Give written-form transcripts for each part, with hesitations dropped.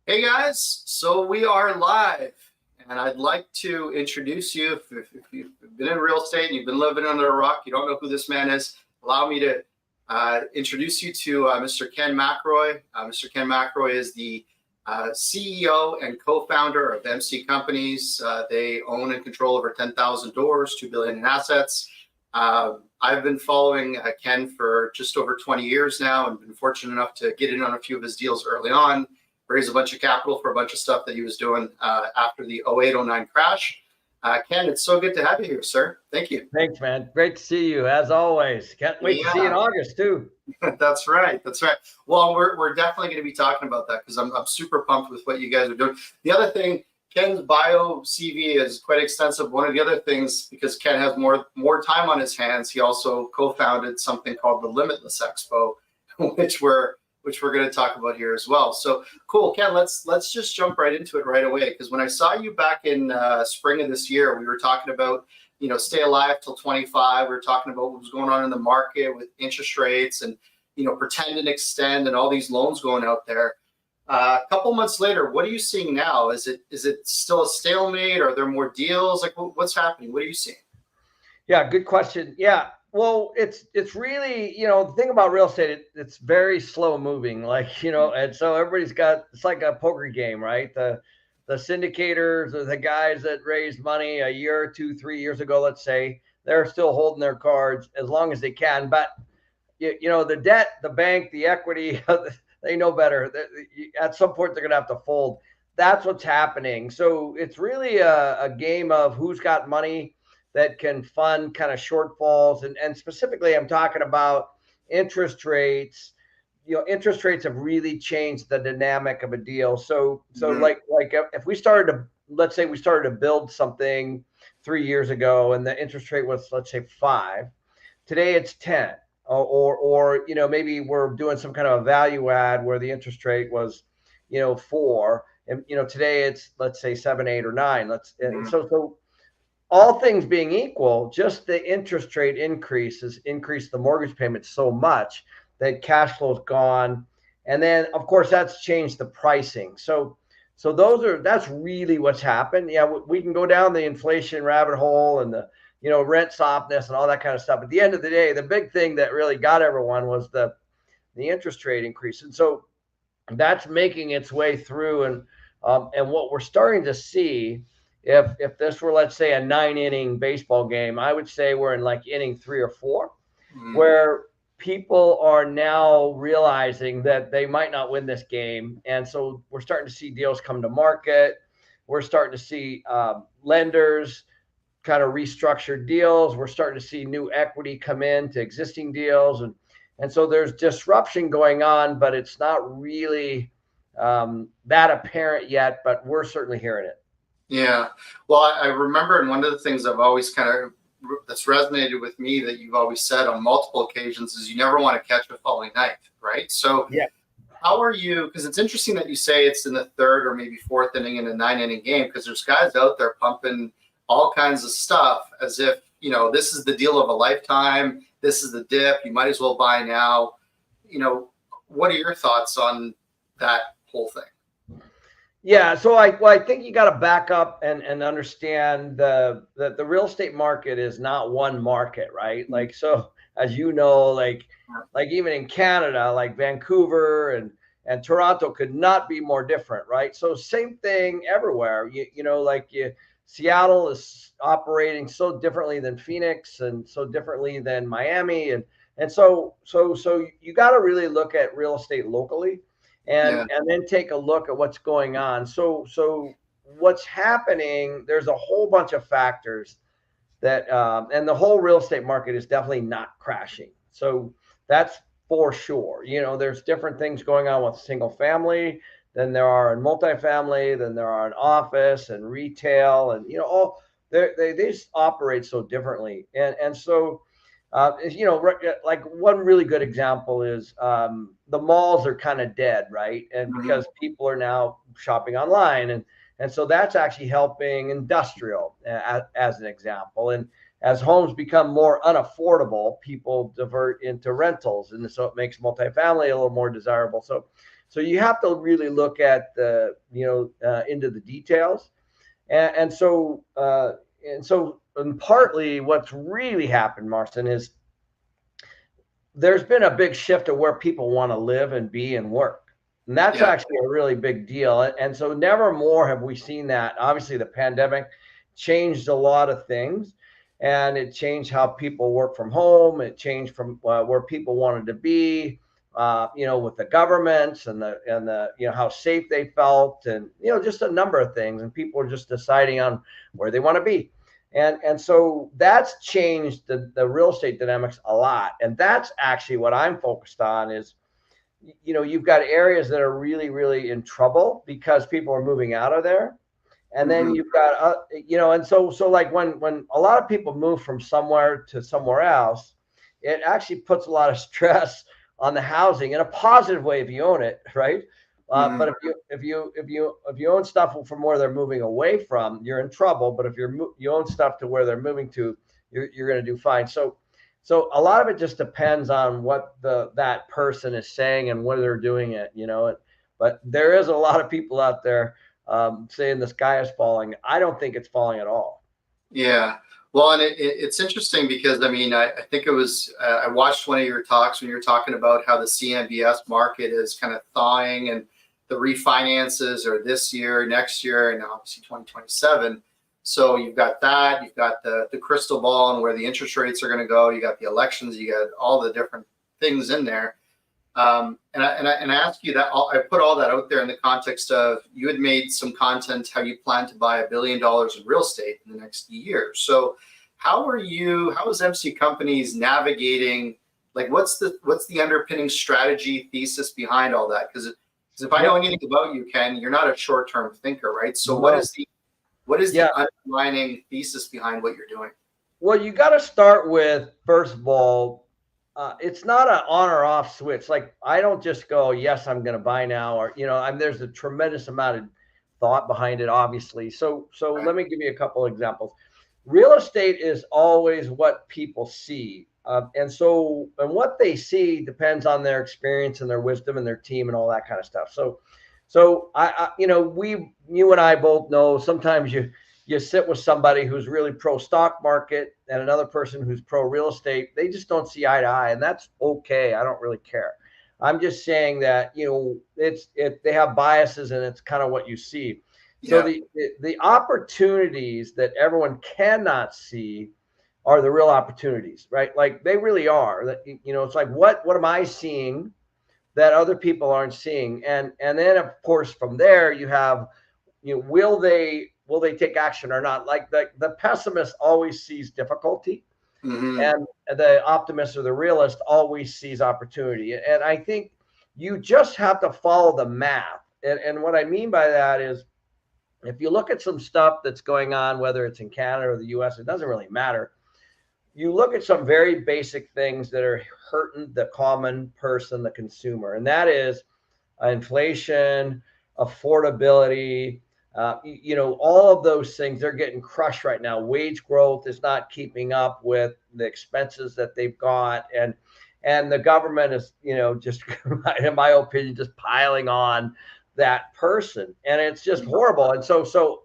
Hey guys, so we are live, and I'd like to introduce you. If you've been in real estate and you've been living under a rock, you don't know who this man is, allow me to introduce you to Mr. Ken McElroy. Mr. Ken McElroy is the CEO and co-founder of MC Companies. They own and control over 10,000 doors, $2 billion in assets. I've been following Ken for just over 20 years now and been fortunate enough to get in on a few of his deals early on, raise a bunch of capital for a bunch of stuff that he was doing after the 08-09 crash. Ken, it's so good to have you here, sir. Thank you. Thanks, man. Great to see you, as always. Can't wait to see you in August, too. That's right. That's right. Well, we're definitely going to be talking about that because I'm super pumped with what you guys are doing. The other thing, Ken's bio CV is quite extensive. One of the other things, because Ken has more time on his hands, he also co-founded something called the Limitless Expo, which we're going to talk about here as well. So cool, Ken, let's just jump right into it right away. Because when I saw you back in spring of this year, we were talking about, stay alive till 25. We were talking about what was going on in the market with interest rates and, pretend and extend and all these loans going out there. A couple months later, what are you seeing now? Is it still a stalemate? Are there more deals? Like what's happening? What are you seeing? Yeah, good question. Yeah. Well, it's really, the thing about real estate, it's very slow moving, and so it's like a poker game, right? The syndicators or the guys that raised money a year, 2, 3 years ago, let's say, they're still holding their cards as long as they can. But, the debt, the bank, the equity, they know better. At some point, they're going to have to fold. That's what's happening. So it's really a game of who's got money that can fund kind of shortfalls. And specifically, I'm talking about interest rates. Interest rates have really changed the dynamic of a deal. So like if we started to, let's say we started to build something 3 years ago and the interest rate was, let's say 5, today it's 10, or maybe we're doing some kind of a value add where the interest rate was, 4, and, today it's, let's say 7, 8, or 9. So all things being equal, just the interest rate increased the mortgage payment so much that cash flow is gone. And then, of course, that's changed the pricing. So that's really what's happened. Yeah, we can go down the inflation rabbit hole and the, rent softness and all that kind of stuff. At the end of the day, the big thing that really got everyone was the interest rate increase. And so that's making its way through. And what we're starting to see, if this were, let's say, a 9-inning baseball game, I would say we're in like inning 3 or 4, where people are now realizing that they might not win this game. And so we're starting to see deals come to market. We're starting to see lenders kind of restructure deals. We're starting to see new equity come in to existing deals. And so there's disruption going on, but it's not really that apparent yet, but we're certainly hearing it. Yeah. Well, I remember, and one of the things I've always that's resonated with me that you've always said on multiple occasions is you never want to catch a falling knife, right? So yeah. How are you, because it's interesting that you say it's in the 3rd or maybe 4th inning in a 9-inning game, because there's guys out there pumping all kinds of stuff as if, this is the deal of a lifetime. This is the dip. You might as well buy now. What are your thoughts on that whole thing? Yeah, so I think you got to back up and understand that the real estate market is not one market, right? Like, so as you know, like even in Canada, like Vancouver and Toronto could not be more different, right? So same thing everywhere. Seattle is operating so differently than Phoenix and so differently than Miami, and so you got to really look at real estate locally. And then take a look at what's going on. So what's happening, there's a whole bunch of factors that, and the whole real estate market is definitely not crashing. So that's for sure. There's different things going on with single family than there are in multifamily, than there are in office and retail, and, they just operate so differently. And so, like one really good example is the malls are kind of dead, right? And because people are now shopping online, and so that's actually helping industrial as an example. And As homes become more unaffordable, people divert into rentals, and so it makes multifamily a little more desirable. So you have to really look at the into the details, and so and partly what's really happened, Marston, is there's been a big shift of where people want to live and be and work. And that's Yeah. actually a really big deal. And so never more have we seen that. Obviously, the pandemic changed a lot of things, and it changed how people work from home. It changed from where people wanted to be, with the governments and the how safe they felt, and just a number of things. And people are just deciding on where they want to be. And so that's changed the real estate dynamics a lot. And that's actually what I'm focused on is, you've got areas that are really, really in trouble because people are moving out of there. And then you've got, and so like when a lot of people move from somewhere to somewhere else, it actually puts a lot of stress on the housing in a positive way if you own it, right? But if you own stuff from where they're moving away from, you're in trouble. But if you own stuff to where they're moving to, you're going to do fine. So a lot of it just depends on what that person is saying and where they're doing it, But there is a lot of people out there saying the sky is falling. I don't think it's falling at all. Yeah. Well, and it's interesting because I think it was I watched one of your talks when you were talking about how the CMBS market is kind of thawing, and the refinances are this year, next year, and obviously 2027. So you've got that, you've got the crystal ball and where the interest rates are going to go. You got the elections, you got all the different things in there. And I ask you that I put all that out there in the context of you had made some content how you plan to buy $1 billion in real estate in the next year. So how is MC Companies navigating, like what's the underpinning strategy thesis behind all that? Because if I know anything about you, Ken, you're not a short-term thinker, right? So No. what is the underlying thesis behind what you're doing? Well, you got to start with, first of all, it's not an on or off switch. Like I don't just go, yes, I'm going to buy now, or there's a tremendous amount of thought behind it, obviously. So let me give you a couple of examples. Real estate is always what people see, and what they see depends on their experience and their wisdom and their team and all that kind of stuff. So you and I both know sometimes you sit with somebody who's really pro stock market and another person who's pro real estate. They just don't see eye to eye, and that's okay. I don't really care. I'm just saying that they have biases, and it's kind of what you see. So the opportunities that everyone cannot see are the real opportunities, right? Like they really are. That it's like what am I seeing that other people aren't seeing? And then of course from there you have, will they take action or not? Like the pessimist always sees difficulty, and the optimist or the realist always sees opportunity. And I think you just have to follow the math. And what I mean by that is, if you look at some stuff that's going on, whether it's in Canada or the US, it doesn't really matter. You look at some very basic things that are hurting the common person, the consumer, and that is inflation, affordability, all of those things. They're getting crushed right now. Wage growth is not keeping up with the expenses that they've got, and the government is, just in my opinion, just piling on that person, and it's just horrible. And so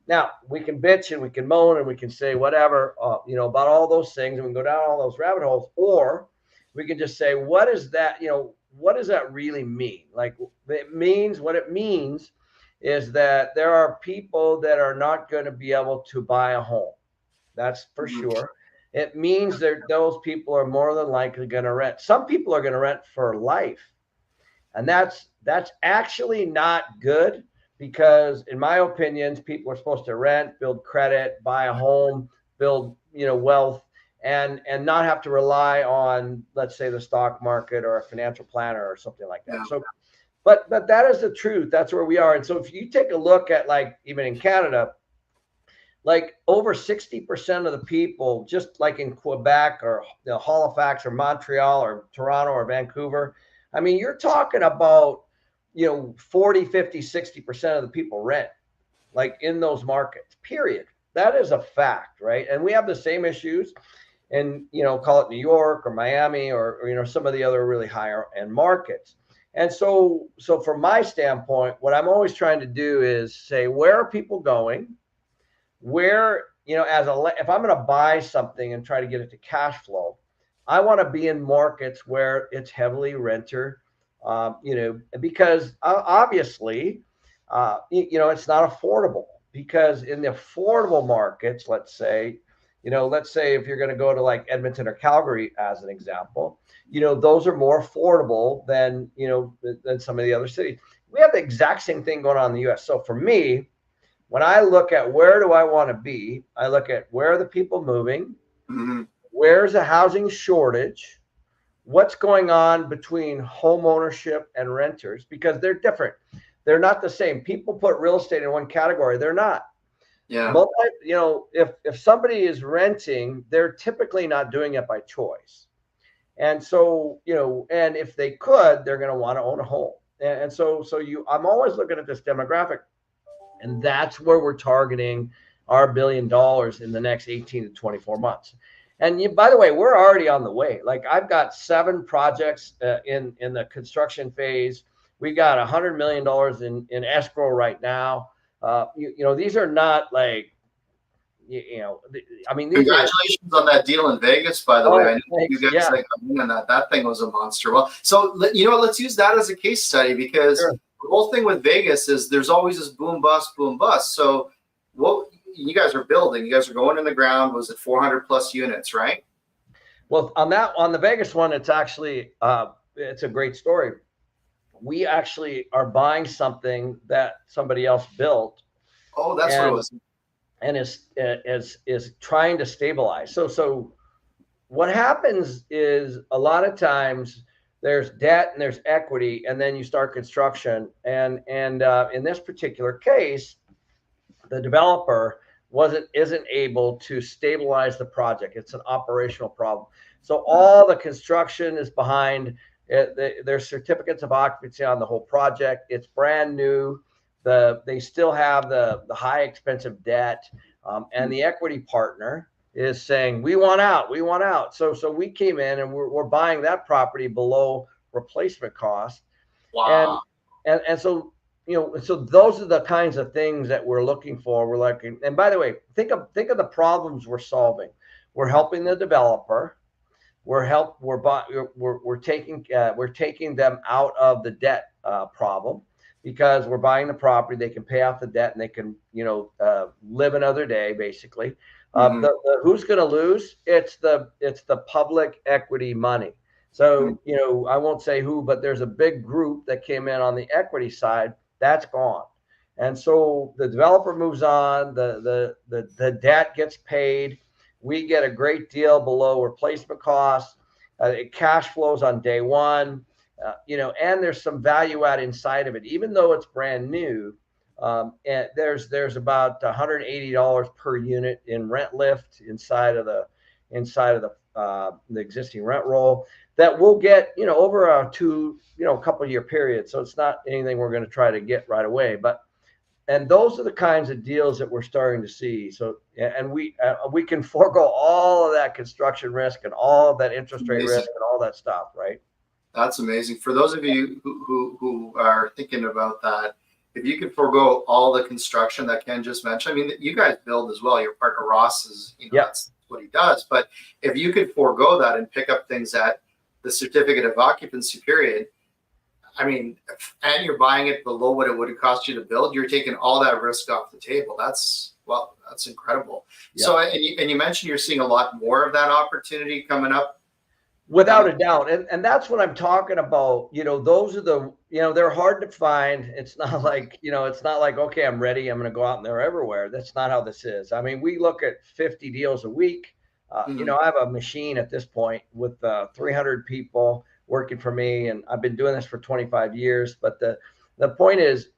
now we can bitch and we can moan and we can say whatever, about all those things, and we can go down all those rabbit holes, or we can just say, what is that? What does that really mean? Like what it means is that there are people that are not going to be able to buy a home. That's for sure. It means that those people are more than likely going to rent. Some people are going to rent for life. And that's actually not good, because in my opinion, people are supposed to rent, build credit, buy a home, build, wealth, and not have to rely on, let's say, the stock market or a financial planner or something like that. So, but that is the truth. That's where we are. And so if you take a look at, like, even in Canada, like over 60% of the people, just like in Quebec or Halifax or Montreal or Toronto or Vancouver, I mean, you're talking about, 40, 50, 60% of the people rent, like in those markets, period. that is a fact, right? And we have the same issues in, call it New York or Miami or some of the other really higher end markets. And so from my standpoint, what I'm always trying to do is say, where are people going? Where, if I'm going to buy something and try to get it to cash flow, I want to be in markets where it's heavily renter, because obviously, it's not affordable, because in the affordable markets, let's say if you're going to go to like Edmonton or Calgary, as an example, those are more affordable than some of the other cities. We have the exact same thing going on in the US. So for me, when I look at where do I want to be, I look at where are the people moving, Mm-hmm. where's the housing shortage, what's going on between home ownership and renters, because they're different. They're not the same. People put real estate in one category. They're not. Yeah. If somebody is renting, they're typically not doing it by choice. And so, and if they could, they're going to want to own a home. And so I'm always looking at this demographic. And that's where we're targeting our $1 billion in the next 18 to 24 months. And by the way, we're already on the way. Like, I've got 7 projects in the construction phase. We got $100 million in escrow right now. These are not like, I mean, these congratulations on that deal in Vegas, by the way. I know thanks. you guys like on that thing was a monster. Well, so let's use that as a case study, because Sure. The whole thing with Vegas is there's always this boom bust. So what you guys are building, you guys are going in the ground, was it 400 plus units, right? Well, on the Vegas one, it's actually it's a great story. We actually are buying something that somebody else built. Oh, that's what it was. And is trying to stabilize. So what happens is a lot of times there's debt and there's equity, and then you start construction. And in this particular case, the developer isn't able to stabilize the project. It's an operational problem. So all the construction is behind. There's certificates of occupancy on the whole project. It's brand new. They still have the high expensive debt, and the equity partner is saying, we want out. So we came in and we're buying that property below replacement cost. Wow. And so, so those are the kinds of things that we're looking for. We're like, and by the way, think of the problems we're solving. We're helping the developer. We're taking them out of the debt problem, because we're buying the property. They can pay off the debt and they can, live another day, basically. Who's going to lose? It's the public equity money. So, I won't say who, but there's a big group that came in on the equity side. That's gone. And so the developer moves on, the debt gets paid. We get a great deal below replacement costs. It cash flows on day one, and there's some value add inside of it, even though it's brand new. And there's about $180 per unit in rent lift inside of the existing rent roll that we'll get, over a couple year period. So it's not anything we're going to try to get right away, and those are the kinds of deals that we're starting to see. So, and we can forego all of that construction risk and all of that interest rate risk and all that stuff, right? That's amazing. For those of you who are thinking about that, if you could forego all the construction that Ken just mentioned, I mean, you guys build as well. Your partner Ross is, that's what he does. But if you could forego that and pick up things at the certificate of occupancy period, I mean, and you're buying it below what it would have cost you to build, you're taking all that risk off the table. That's incredible. Yeah. So, and you mentioned you're seeing a lot more of that opportunity coming up. Without a doubt. And that's what I'm talking about. Those are they're hard to find. It's not like, okay, I'm ready, I'm going to go out and they're everywhere. That's not how this is. I mean, we look at 50 deals a week. I have a machine at this point with 300 people working for me, and I've been doing this for 25 years. But the point is,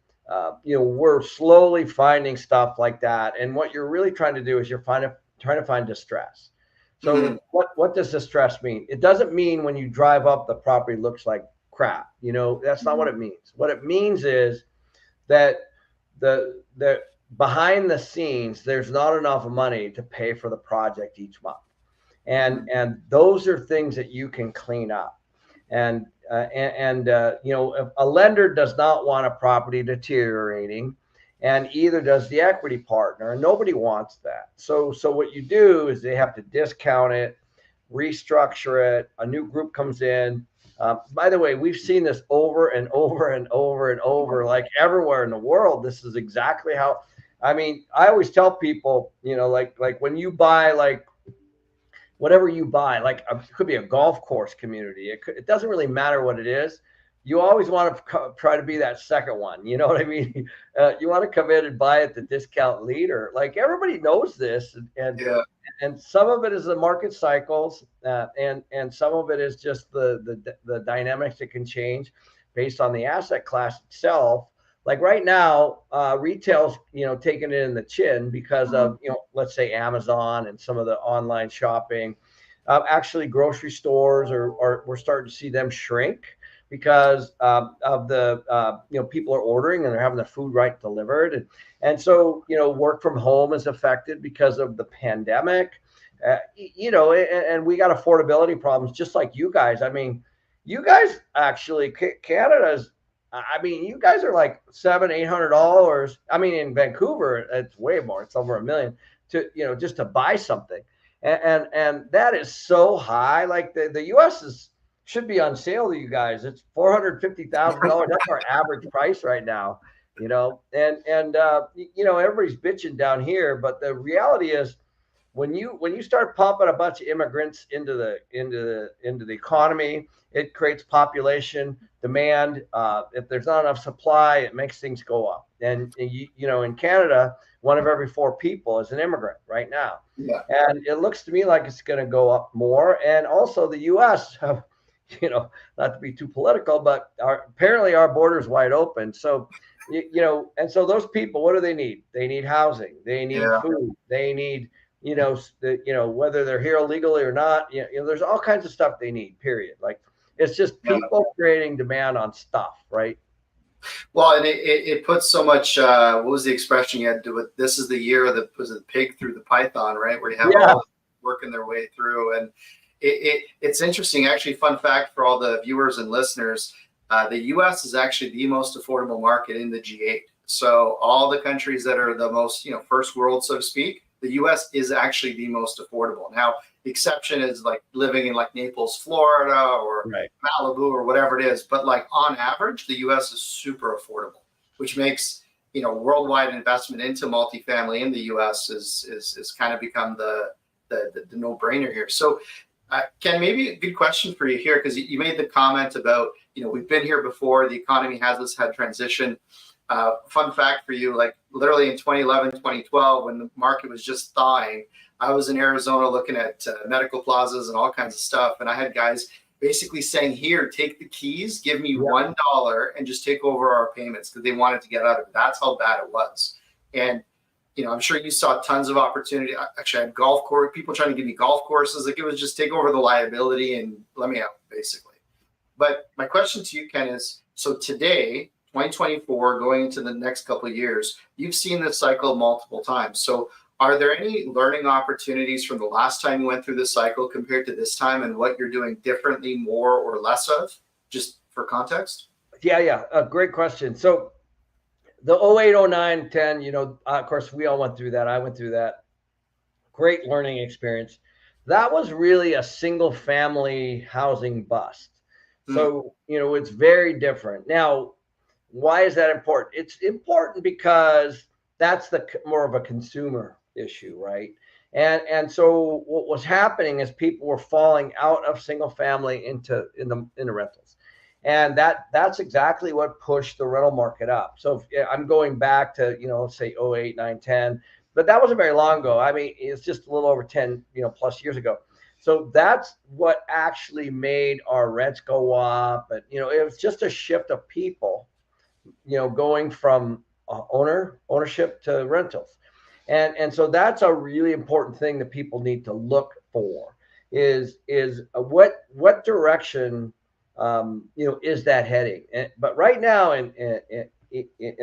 we're slowly finding stuff like that. And what you're really trying to do is you're trying to find distress. So what does distress mean? It doesn't mean when you drive up, the property looks like crap. That's not what it means. What it means is that behind the scenes, there's not enough money to pay for the project each month. And those are things that you can clean up. And you know, a lender does not want a property deteriorating, and either does the equity partner, and nobody wants that. So what you do is they have to discount it, restructure it. A new group comes in. By the way, we've seen this over and over and over and over, like everywhere in the world. This is exactly how. I mean, I always tell people, you know, like when you buy, like whatever you buy, like it could be a golf course community. It doesn't really matter what it is. You always want to try to be that second one. You know what I mean? You want to come in and buy at the discount leader. Like everybody knows this, and some of it is the market cycles, and some of it is just the dynamics that can change based on the asset class itself. Like right now, retail's, you know, taking it in the chin because of, you know, let's say Amazon and some of the online shopping. Actually, grocery stores we're starting to see them shrink because of the you know, people are ordering and they're having the food right delivered, and so, you know, work from home is affected because of the pandemic. You know, and we got affordability problems just like you guys. I mean, you guys actually, Canada's. I mean, you guys are like $700-800. I mean, in Vancouver, it's way more. It's over $1 million to, you know, just to buy something, and that is so high. Like the U.S. should be on sale to you guys. It's $450,000. That's our average price right now. You know, and you know, everybody's bitching down here, but the reality is, when you start pumping a bunch of immigrants into the economy, it creates population demand. If there's not enough supply, it makes things go up. And you know, in Canada, 1 of every 4 people is an immigrant right now. Yeah. And it looks to me like it's going to go up more. And also the U.S., you know, not to be too political, but apparently our border is wide open. So, you know, and so those people, what do they need? They need housing. They need food. They need, you know, whether they're here illegally or not, you know, there's all kinds of stuff they need, period. Like, it's just people creating demand on stuff, right? Well, and it puts so much, what was the expression you had to do with, this is the year of was it the pig through the python, right? Where you have all working their way through. And it's interesting, actually, fun fact for all the viewers and listeners, the US is actually the most affordable market in the G8. So all the countries that are the most, you know, first world, so to speak, the US is actually the most affordable. Now, the exception is like living in like Naples, Florida, or Malibu, or whatever it is. But like on average, the US is super affordable, which makes, you know, worldwide investment into multifamily in the US is kind of become the no-brainer here. So Ken, maybe a good question for you here, because you made the comment about, you know, we've been here before, the economy has had transition. Fun fact for you, like literally in 2011, 2012, when the market was just thawing, I was in Arizona looking at medical plazas and all kinds of stuff. And I had guys basically saying, here, take the keys, give me $1 and just take over our payments, because they wanted to get out of it. That's how bad it was. And, you know, I'm sure you saw tons of opportunity. Actually, I had golf course, people trying to give me golf courses. Like, it was just take over the liability and let me out, basically. But my question to you, Ken, is, so today, 2024, going into the next couple of years, you've seen this cycle multiple times. So are there any learning opportunities from the last time you went through this cycle compared to this time, and what you're doing differently, more or less of, just for context? Yeah. Great question. So the 08, 09, 10, you know, of course, we all went through that. I went through that. Great learning experience. That was really a single family housing bust. So, you know, it's very different. Now, why is that important? It's important because that's the more of a consumer issue, right? And so what was happening is people were falling out of single family into the rentals, and that's exactly what pushed the rental market up. So I'm going back to, you know, let's say 08, 9, 10, but that wasn't very long ago. I mean, it's just a little over 10, you know, plus years ago. So that's what actually made our rents go up. But, you know, it was just a shift of people, you know, going from ownership to rentals. And so that's a really important thing that people need to look for is what direction, you know, is that heading? But right now in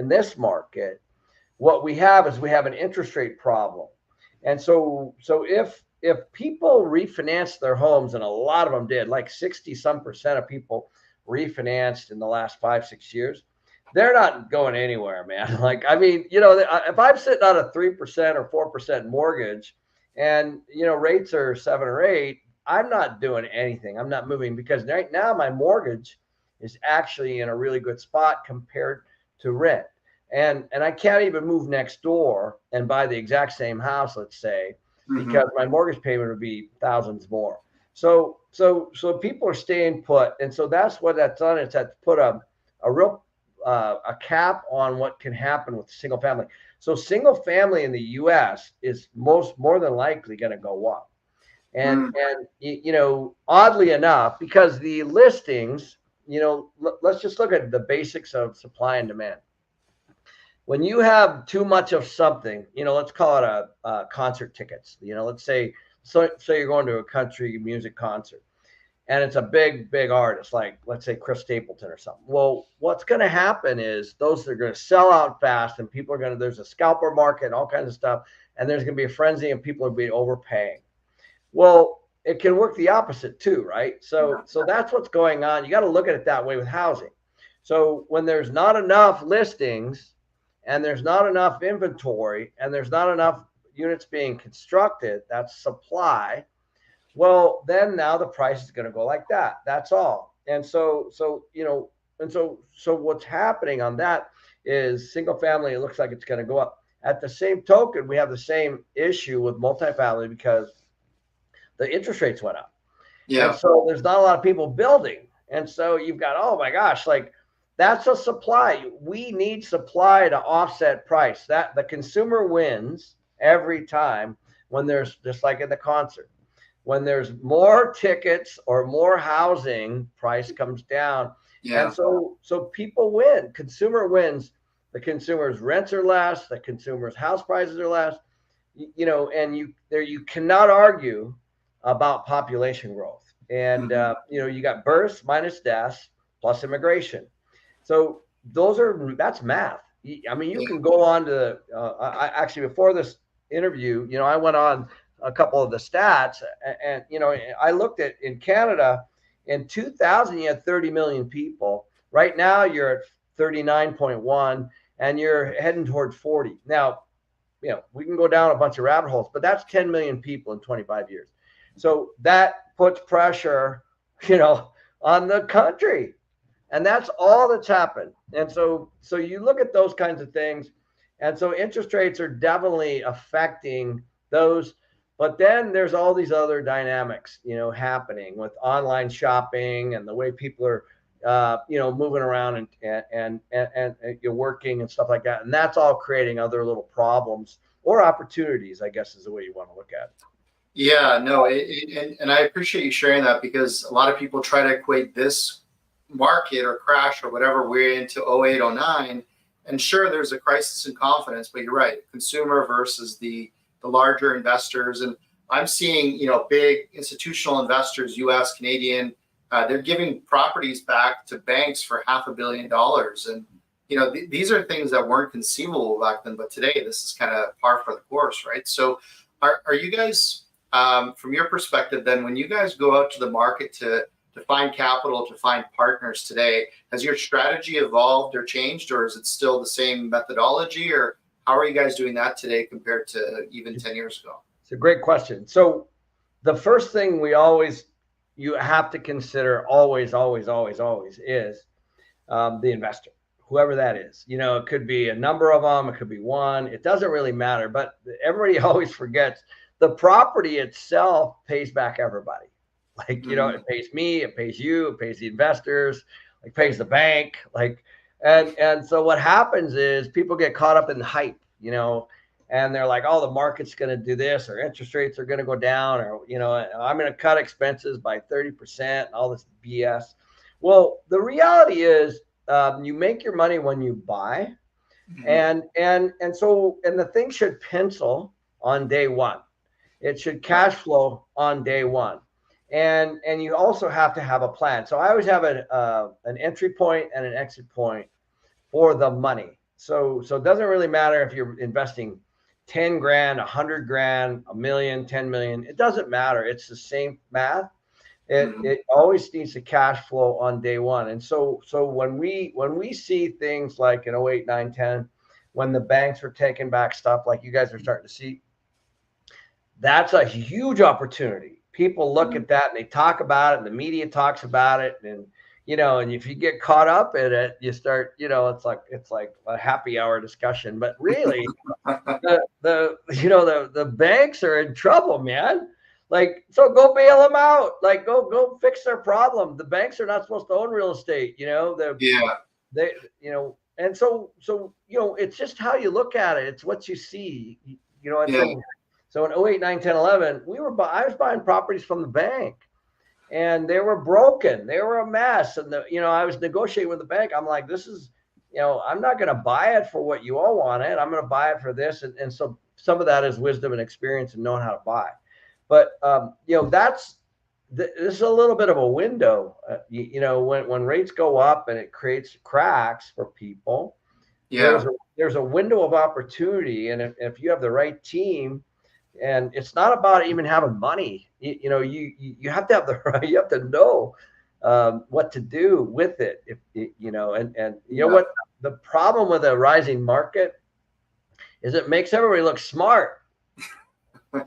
this market, what we have is we have an interest rate problem. And so if people refinance their homes, and a lot of them did, like 60% of people refinanced in the last 5-6 years, they're not going anywhere, man. Like, I mean, if I'm sitting on a 3% or 4% mortgage and, rates are 7 or 8, I'm not doing anything. I'm not moving, because right now my mortgage is actually in a really good spot compared to rent. And I can't even move next door and buy the exact same house, let's say, because my mortgage payment would be thousands more. So people are staying put. And so that's what that's done. It's had put a real a cap on what can happen with single family. So single family in the US is more than likely going to go up. And oddly enough, because the listings, let's just look at the basics of supply and demand. When you have too much of something, let's call it a concert tickets. Let's say you're going to a country music concert, and it's a big artist, like let's say Chris Stapleton or something. Well, what's going to happen is those are going to sell out fast, and people are going to, there's a scalper market and all kinds of stuff, and there's going to be a frenzy, and people are going to be overpaying. Well, it can work the opposite too, right? So that's what's going on. You got to look at it that way with housing. So when there's not enough listings, and there's not enough inventory, and there's not enough units being constructed, that's supply. Well, then now the price is going to go like that. That's all. And so what's happening on that is single family, it looks like it's going to go up. At the same token, we have the same issue with multifamily because the interest rates went up. Yeah. And so there's not a lot of people building. And so you've got, oh my gosh, like, that's a supply. We need supply to offset price. That the consumer wins every time when there's, just like in the concert, when there's more tickets or more housing, price comes down. Yeah. And so people win. Consumer wins. The consumer's rents are less. The consumer's house prices are less. And you cannot argue about population growth. And you got births minus deaths plus immigration. So that's math. I mean, you can go on to, actually before this interview, I went on a couple of the stats, and I looked at, in Canada, in 2000, you had 30 million people. Right now you're at 39.1, and you're heading toward 40. Now, we can go down a bunch of rabbit holes, but that's 10 million people in 25 years. So that puts pressure, on the country. And that's all that's happened. And so you look at those kinds of things. And so interest rates are definitely affecting those. But then there's all these other dynamics, happening with online shopping and the way people are, moving around and you're working and stuff like that. And that's all creating other little problems or opportunities, I guess, is the way you want to look at it. Yeah, no, and I appreciate you sharing that, because a lot of people try to equate this market or crash or whatever we're into 08, 09, and sure, there's a crisis in confidence, but you're right, consumer versus the larger investors. And I'm seeing, big institutional investors, US, Canadian, they're giving properties back to banks for $500 million. And these are things that weren't conceivable back then, but today this is kind of par for the course, right? So are you guys, from your perspective then, when you guys go out to the market to find capital, to find partners today, has your strategy evolved or changed, or is it still the same methodology, or how are you guys doing that today compared to even 10 years ago? It's a great question. So the first thing you have to consider always is the investor, whoever that is. It could be a number of them, it could be one, it doesn't really matter, but everybody always forgets the property itself pays back everybody. Like, it pays me, it pays you, it pays the investors, it pays the bank. And so what happens is people get caught up in the hype, and they're like, oh, the market's going to do this, or interest rates are going to go down, or, I'm going to cut expenses by 30% and all this BS. Well, the reality is you make your money when you buy. And the thing should pencil on day one. It should cash flow on day one. And you also have to have a plan. So I always have an entry point and an exit point for the money. so it doesn't really matter if you're investing 10 grand, 100 grand, a million, 10 million. It doesn't matter. It's the same math. It always needs to cash flow on day one. And so when we see things like in 08, 9, 10, when the banks were taking back stuff like you guys are starting to see, that's a huge opportunity. People look at that and they talk about it, and the media talks about it, and and if you get caught up in it, you start, it's like a happy hour discussion. But really, the banks are in trouble, man. Like, so go bail them out. Like, go fix their problem. The banks are not supposed to own real estate. They and so it's just how you look at it. It's what you see. So in 08, 9, 10, 11, I was buying properties from the bank, and they were broken. They were a mess. And I was negotiating with the bank. I'm like, this is, I'm not going to buy it for what you all want it. I'm going to buy it for this. And so some of that is wisdom and experience and knowing how to buy. But, this is a little bit of a window, when rates go up and it creates cracks for people. There's a window of opportunity. And if you have the right team, and it's not about even having money, you have to have you have to know what to do with it. What the problem with a rising market is, it makes everybody look smart.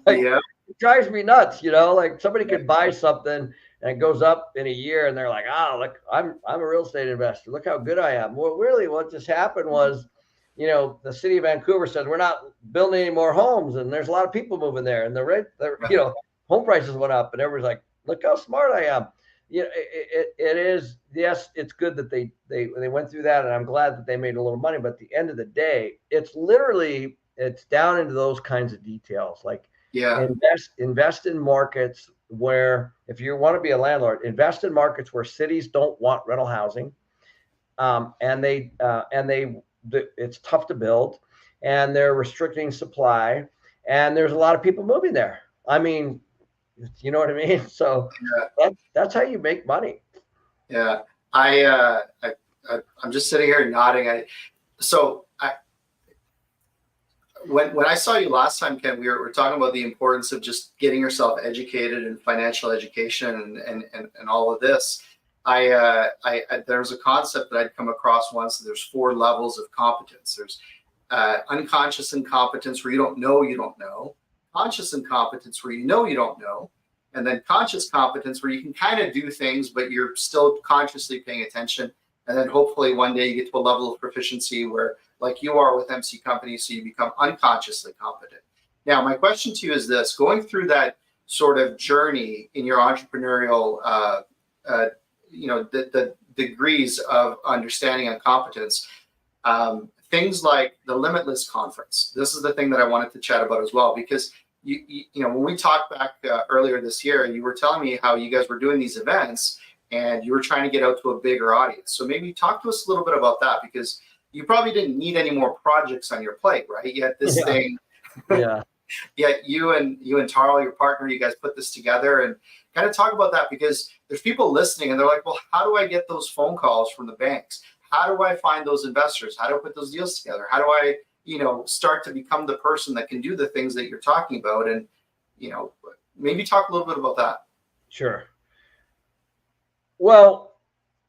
It drives me nuts, like somebody could buy something and it goes up in a year and they're like, look, I'm a real estate investor. Look how good I am. Well, really what just happened was, the city of Vancouver said, we're not building any more homes, and there's a lot of people moving there, and the rate, home prices went up, and everyone's like, look how smart I am. It is, yes, it's good that they went through that, and I'm glad that they made a little money. But at the end of the day, it's down into those kinds of details. Like, invest in markets where, if you want to be a landlord, invest in markets where cities don't want rental housing, it's tough to build, and they're restricting supply, and there's a lot of people moving there. I mean, you know what I mean? So that's how you make money. Yeah. I'm just sitting here nodding. When I saw you last time, Ken, we were talking about the importance of just getting yourself educated in financial education and all of this. There was a concept that I'd come across once. There's 4 levels of competence. There's unconscious incompetence, where you don't know, conscious incompetence, where you don't know, and then conscious competence, where you can kind of do things, but you're still consciously paying attention. And then hopefully one day you get to a level of proficiency where, like you are with MC Companies, so you become unconsciously competent. Now, my question to you is this: going through that sort of journey in your entrepreneurial the degrees of understanding and competence, things like the Limitless conference. This is the thing that I wanted to chat about as well, because when we talked back earlier this year, you were telling me how you guys were doing these events and you were trying to get out to a bigger audience. So maybe talk to us a little bit about that, because you probably didn't need any more projects on your plate, right? You had this thing. You and Tarl, your partner, you guys put this together, and kind of talk about that, because there's people listening and they're like, well, how do I get those phone calls from the banks? How do I find those investors? How do I put those deals together? How do I, start to become the person that can do the things that you're talking about? And, maybe talk a little bit about that. Sure. Well,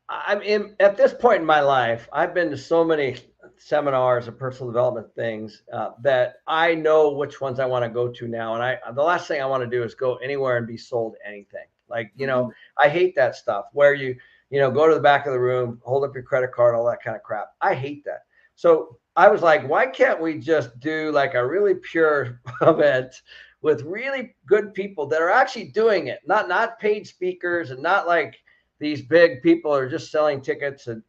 at this point in my life, I've been to so many seminars and personal development things that I know which ones I want to go to now. And the last thing I want to do is go anywhere and be sold anything. Like, I hate that stuff where you go to the back of the room, hold up your credit card, all that kind of crap. I hate that. So I was like, why can't we just do like a really pure event with really good people that are actually doing it, not paid speakers, and not like these big people are just selling tickets and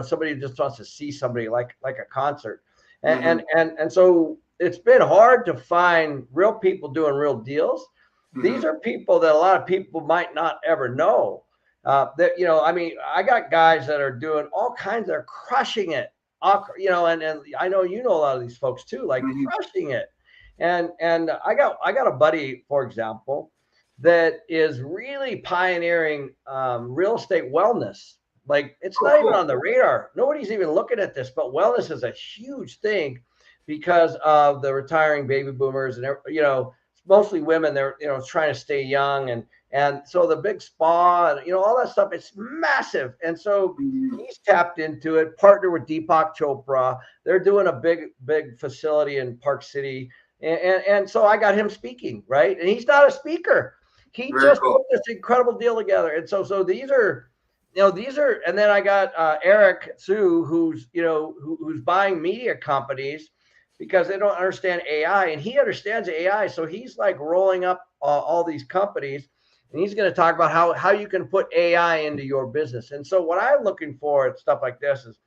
somebody who just wants to see somebody like a concert. And so it's been hard to find real people doing real deals. These are people that a lot of people might not ever know. I got guys that are doing all kinds, they're crushing it. And I know a lot of these folks too, like crushing it. And I got a buddy, for example, that is really pioneering real estate wellness. Like it's not even on the radar. Nobody's even looking at this, but wellness is a huge thing because of the retiring baby boomers and, mostly women. They're, trying to stay young, and so the big spa and, all that stuff, it's massive. And so he's tapped into it, partnered with Deepak Chopra. They're doing a big facility in Park City. And so I got him speaking, right? And he's not a speaker. He just put this incredible deal together. And so these are, and then I got Eric Sue, who's buying media companies because they don't understand AI, and he understands AI. So he's like rolling up all these companies, and he's going to talk about how you can put AI into your business. And so what I'm looking for at stuff like this is,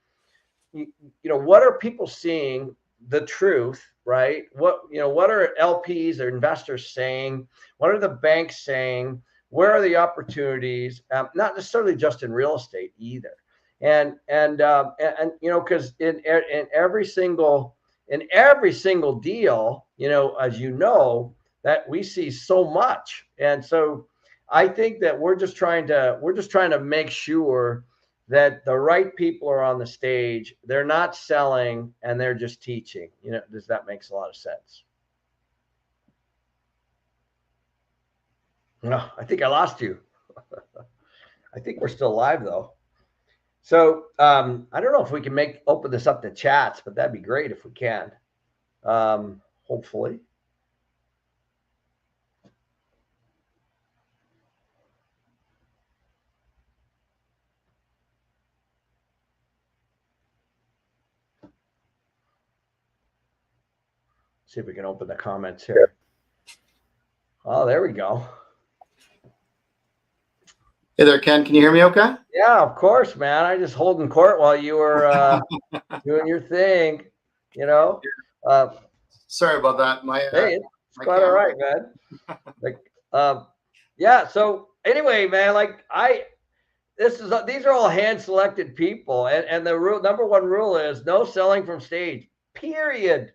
what are people seeing the truth, right? What are LPs or investors saying? What are the banks saying? Where are the opportunities? Not necessarily just in real estate either. And because in every single deal, as that we see so much. And so I think that we're just trying to make sure that the right people are on the stage. They're not selling and they're just teaching. Does that makes a lot of sense? No, I think I lost you. I think we're still live though. So I don't know if we can open this up to chats, but that'd be great if we can. Hopefully. See if we can open the comments here. Oh, there we go. Hey there, Ken. Can you hear me okay? Yeah, of course, man. I just holding court while you were doing your thing, Sorry about that. Hey, it's quite all right, man. Yeah. So anyway, man, these are all hand-selected people, and the number one rule is no selling from stage. Period.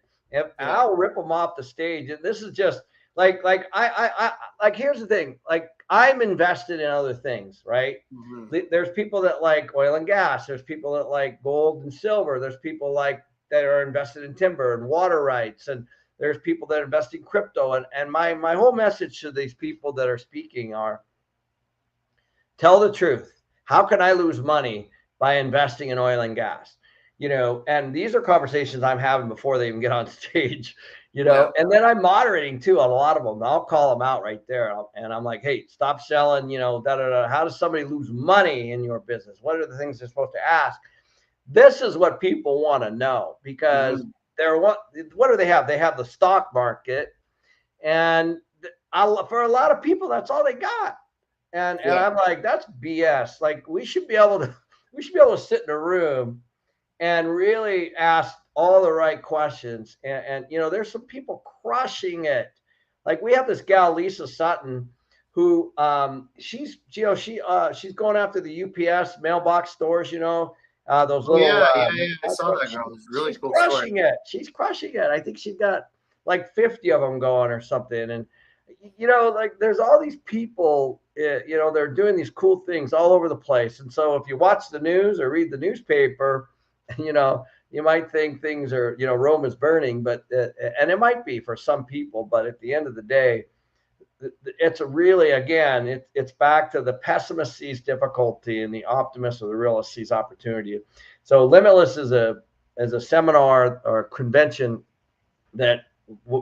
I'll rip them off the stage. And this is just here's the thing. I'm invested in other things, right? Mm-hmm. There's people that like oil and gas. There's people that like gold and silver. There's people that are invested in timber and water rights. And there's people that invest in crypto. And my whole message to these people that are speaking are, tell the truth. How can I lose money by investing in oil and gas? And these are conversations I'm having before they even get on stage, and then I'm moderating too on a lot of them. I'll call them out right there. And I'm like, hey, stop selling, How does somebody lose money in your business? What are the things they're supposed to ask? This is what people want to know, because what do they have? They have the stock market. And for a lot of people, that's all they got. And I'm like, that's BS. We should be able to sit in a room and really ask all the right questions. And there's some people crushing it. We have this gal, Lisa Sutton, who she's going after the UPS mailbox stores, those little. I saw that girl. It was really cool. Crushing it. She's crushing it. I think she's got 50 of them going or something. And there's all these people, they're doing these cool things all over the place. And so if you watch the news or read the newspaper, you might think things are, Rome is burning, but and it might be for some people, but at the end of the day, it's really, again, it's back to the pessimist sees difficulty and the optimist or the realist sees opportunity. So Limitless is a seminar or convention that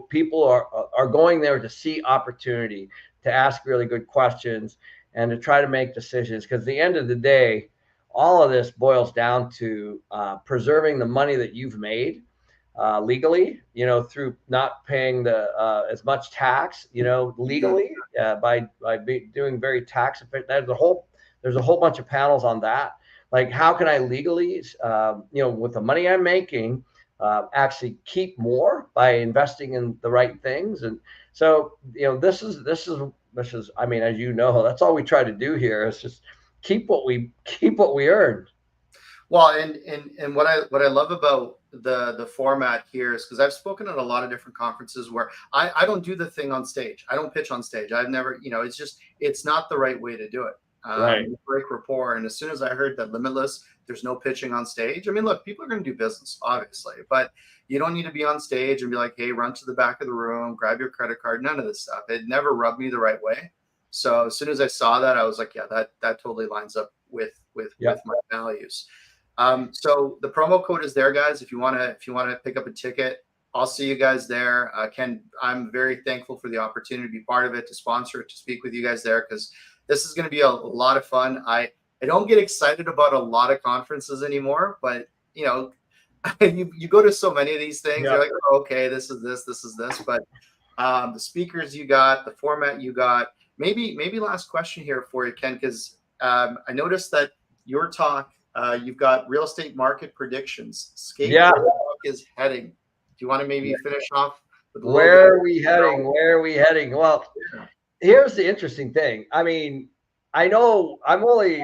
people are going there to see opportunity, to ask really good questions, and to try to make decisions. Because at the end of the day, all of this boils down to preserving the money that you've made legally, through not paying as much tax, legally, by doing very tax efficient. There's a whole bunch of panels on that. How can I legally, with the money I'm making, actually keep more by investing in the right things. And so, this is, I mean, as that's all we try to do here is just keep what we earned. Well, and what I love about the format here is because I've spoken at a lot of different conferences where I don't do the thing on stage. I don't pitch on stage. I've never, it's not the right way to do it. Right. You break rapport. And as soon as I heard that Limitless, there's no pitching on stage. I mean, look, people are going to do business, obviously, but you don't need to be on stage and be like, hey, run to the back of the room, grab your credit card. None of this stuff. It never rubbed me the right way. So as soon as I saw that, I was like, yeah, that totally lines up with my values. So the promo code is there, guys. If you want to pick up a ticket, I'll see you guys there. Ken, I'm very thankful for the opportunity to be part of it, to sponsor it, to speak with you guys there, because this is going to be a lot of fun. I don't get excited about a lot of conferences anymore, but you know, you go to so many of these things, you're like, oh, okay, this is this. But the speakers you got, the format you got, maybe last question here for you, Ken, because I noticed that your talk, you've got real estate market predictions. Skateboard is heading. Do you want to maybe finish off with where are we heading? Where are we heading? Well, here's the interesting thing. I mean, I know I'm only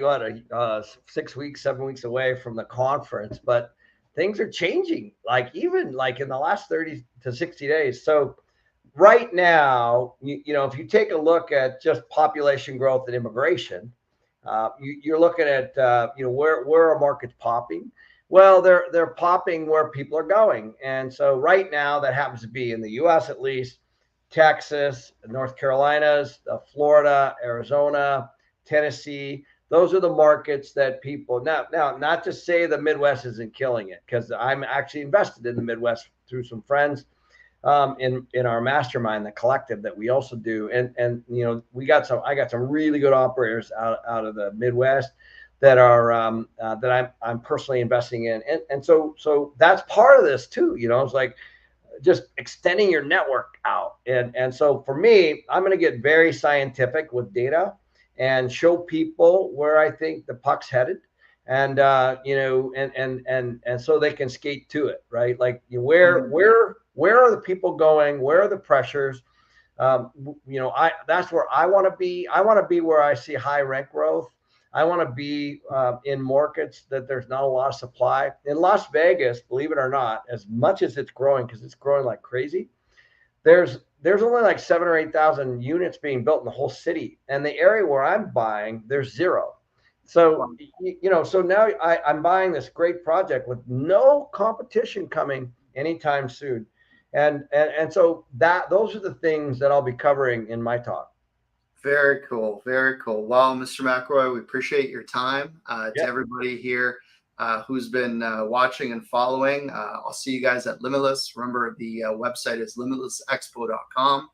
6 weeks, 7 weeks away from the conference, but things are changing. Like even like in the last 30 to 60 days. So right now, you know, if you take a look at just population growth and immigration, you're looking at you know, where are markets popping? Well, they're popping where people are going, and so right now that happens to be in the U.S. at least, Texas, North Carolinas, Florida, Arizona, Tennessee. Those are the markets that people now. Not to say the Midwest isn't killing it, because I'm actually invested in the Midwest through some friends in our mastermind, the collective that we also do, and you know, I got some really good operators out of the Midwest that are that I'm personally investing in, and so that's part of this too. You know, it's like just extending your network out, and so for me, I'm going to get very scientific with data and show people where I think the puck's headed, and you know, and so they can skate to it, right? Like where are the people going? Where are the pressures? You know, that's where I want to be. I want to be where I see high rent growth. I want to be in markets that there's not a lot of supply. In Las Vegas, believe it or not, as much as it's growing, because it's growing like crazy, there's only like 7,000 or 8,000 units being built in the whole city. And the area where I'm buying, there's zero. So, you know, so now I'm buying this great project with no competition coming anytime soon. And so those are the things that I'll be covering in my talk. Very cool. Very cool. Well, Mr. McElroy, we appreciate your time. To everybody here who's been watching and following, I'll see you guys at Limitless. Remember, the website is limitlessexpo.com.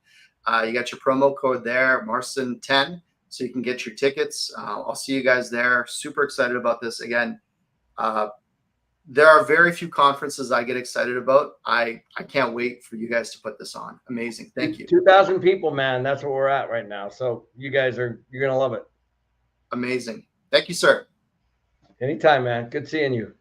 You got your promo code there, Marston10, so you can get your tickets. I'll see you guys there. Super excited about this. Again, there are very few conferences I get excited about. I can't wait for you guys to put this on. Amazing. Thank you. 2,000 people, man. That's where we're at right now. So you're going to love it. Amazing. Thank you, sir. Anytime, man. Good seeing you.